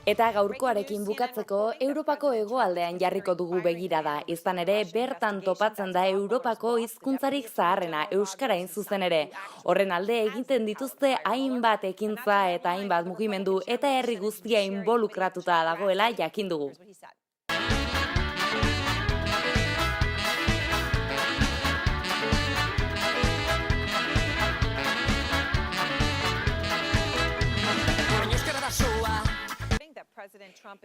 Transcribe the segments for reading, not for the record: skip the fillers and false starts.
Eta gaurkoarekin bukatzeko, Europako hegoaldean jarriko dugu begirada. Izan ere, bertan topatzen da Europako hizkuntzarik zaharrena, euskara hain zuzen ere. Horren alde egiten dituzte hainbat ekintza eta hainbat mugimendu eta herri guztia involukratuta dagoela jakin dugu.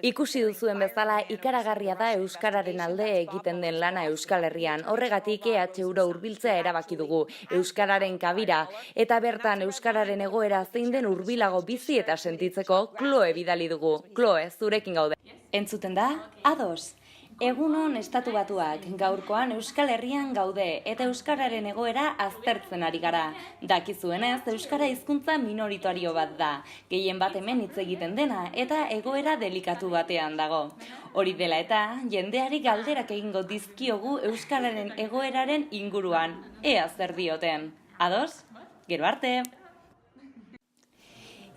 Ikusi duzuen bezala ikaragarria da euskararen alde egiten den lana Euskal Herrian. Horregatik EHUra hurbiltzea erabaki dugu euskararen kabira eta bertan euskararen egoera zein den hurbilago bizi eta sentitzeko Kloe bidali dugu. Kloe, zurekin gaude. Entzuten da? Ados. Egunon Estatu Batuak, gaurkoan Euskal Herrian gaude eta euskararen egoera aztertzen ari gara. Dakizuenez, euskara hizkuntza minoritario bat da. Gehien bat hemen hitz egiten dena eta egoera delikatu batean dago. Hori dela eta, jendeari galderak egingo dizkiogu euskararen egoeraren inguruan. Ea zer dioten. Ados? Gero arte!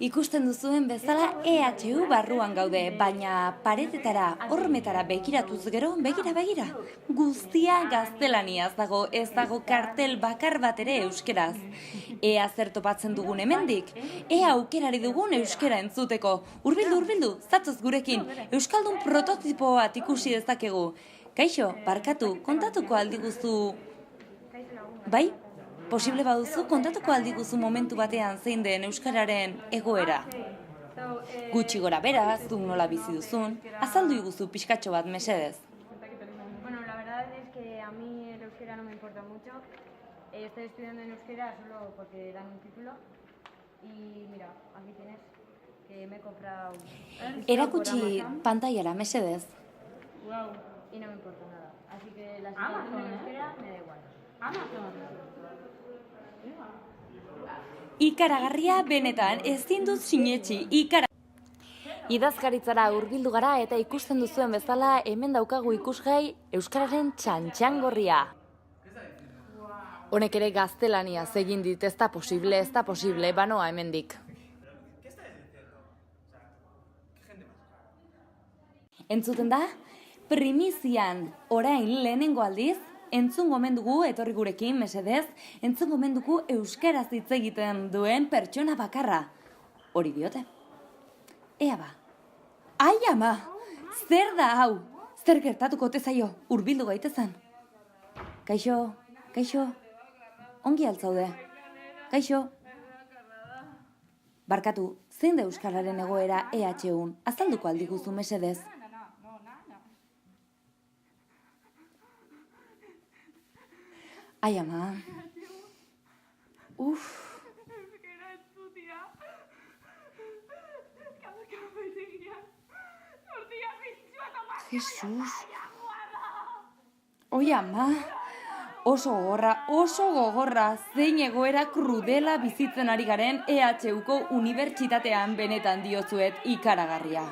Ikusten duzuen bezala EHU barruan gaude, baina paretetara, hormetara begiratuz gero, begira. Guztia gaztelaniaz dago, ez dago kartel bakar bat ere euskeraz. Ea zer topatzen dugun hemendik, ea aukerari dugun euskera entzuteko. Hurbildu, zatoz gurekin, euskaldun prototipo bat ikusi dezakegu. Kaixo, barkatu, kontatuko aldiguzu... Bai? Posible baduzu, kontatuko aldiguzu momentu batean zein den euskararen egoera. Gutxi gora bera, zuk nola bizi duzun, azaldu iguzu pixkatxo bat mesedez. Bueno, la verdad es que a mí el euskera no me importa mucho. Estoy estudiando en euskera solo porque dan un título. Y mira, aquí tienes que me he comprado... Erakutsi pantailara mesedez. Y no me importa nada. Así que la situación en euskera me da igual. Ikaragarria benetan, ezin dut sinetxi, Idazkaritzara hurbildu gara eta ikusten duzuen bezala hemen daukagu ikusgai euskararen txantxangorria. Honek ere gaztelaniaz egin dit, ez da posible, banoa hemendik. Entzuten da, primizian orain lehenengo aldiz, entzun gomen dugu, etorri gurekin, mesedez, entzun gomen dugu euskaraz hitz egiten duen pertsona bakarra. Hori diote. Ea ba. Ai ama, zer da hau? Zer gertatuko ote zaio, hurbildu gaitezen. Kaixo, ongi altzaude. Kaixo. Barkatu, zein da euskararen egoera EHUn, azalduko aldiguzu mesedez. Ai, ama. Jesus. Oi, ama. Oso gogorra, zein egoera krudela bizitzen ari garen EHUko unibertsitatean benetan diozuet ikaragarria.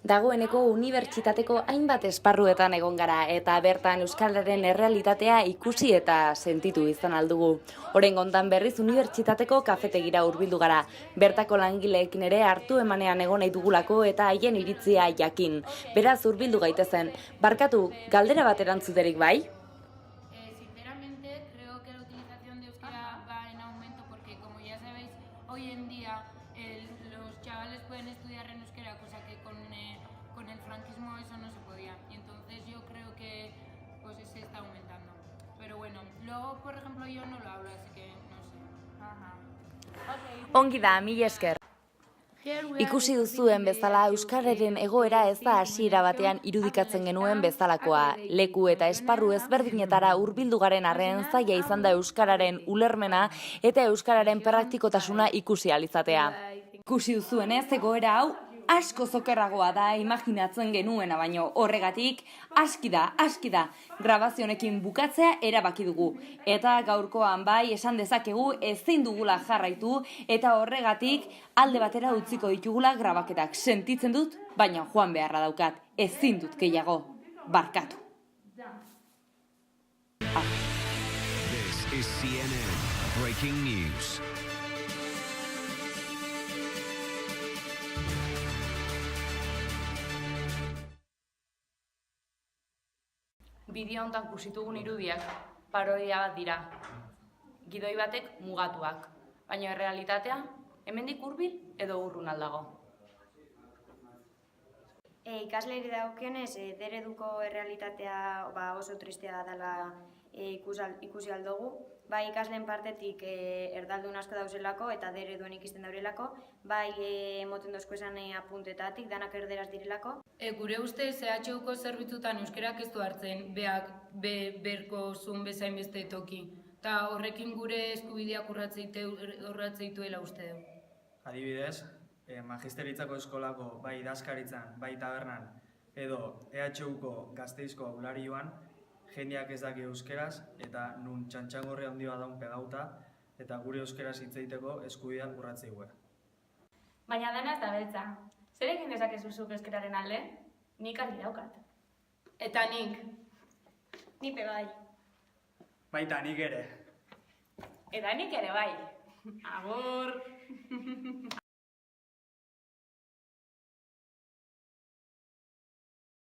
Dagoeneko unibertsitateko hainbat esparruetan egon gara eta bertan euskararen errealitatea ikusi eta sentitu izan aldugu. Oraingoan berriz unibertsitateko kafetegira hurbildu gara. Bertako langileekin ere hartu emanean egon nahi dugulako eta haien iritzia jakin. Beraz hurbildu gaitezen. Barkatu, galdera bat erantzuterik bai? Sinceramente, creo que la utilización de euskera va en aumento porque, como ya sabéis, hoy en día los chavales pueden estudiar en euskera, cosa que con el franquismo eso no se podía. Y entonces yo creo que pues se está aumentando. Pero bueno, luego, por ejemplo, yo no lo hablo, así que no sé. Ongi da, mila esker. Ikusi duzuen bezala euskararen egoera ez da hasiera batean irudikatzen genuen bezalakoa. Leku eta esparru ezberdinetara hurbildu garen arren zaila izan da euskararen ulermena eta euskararen praktikotasuna ikusi ahal izatea. Ikusi duzuenez egoera hau asko zokerragoa da imaginatzen genuena baino horregatik aski da grabazio honekin bukatzea erabaki dugu eta gaurkoan bai esan dezakegu ezin dugula jarraitu eta horregatik alde batera utziko ditugula grabaketak sentitzen dut baina joan beharra daukat ezin dut gehiago barkatu. This is CNN Breaking News. bideo honetan kusitugun irudiak parodia bat dira. Gidoi batek mugatuak, baina errealitatea hemendik hurbil edo urrun aldago. Ikasleari dagokionez, dereduko errealitatea oso tristea dela ikusi aldugu. Bai ikasleen partetik erdaldun asko dauzelako eta dereduen ikisten daurelako, bai emoten dozko esan apuntetatik, danak erderaz direlako. Gure uste EHUko zerbitzutan euskerak ez du hartzen, beak berko zuen bezain beste toki. Eta horrekin gure eskubideak urratzeituela uste du. Adibidez, Magisteritzako eskolako bai idazkaritzan, bai tabernan, edo EHUko Gasteizko aularioan, jendeak ez daki euskeraz eta nun txantxangorri handi bat daun pegauta eta gure euskeraz hitz egiteko eskubideak urratzeigue. Baina dena ez da beltza. Zer egin dezakezu zuk euskararen alde? Nik argi daukat. Eta nik. Nipe bai. Baita nik ere. Eta nik ere bai. Agur!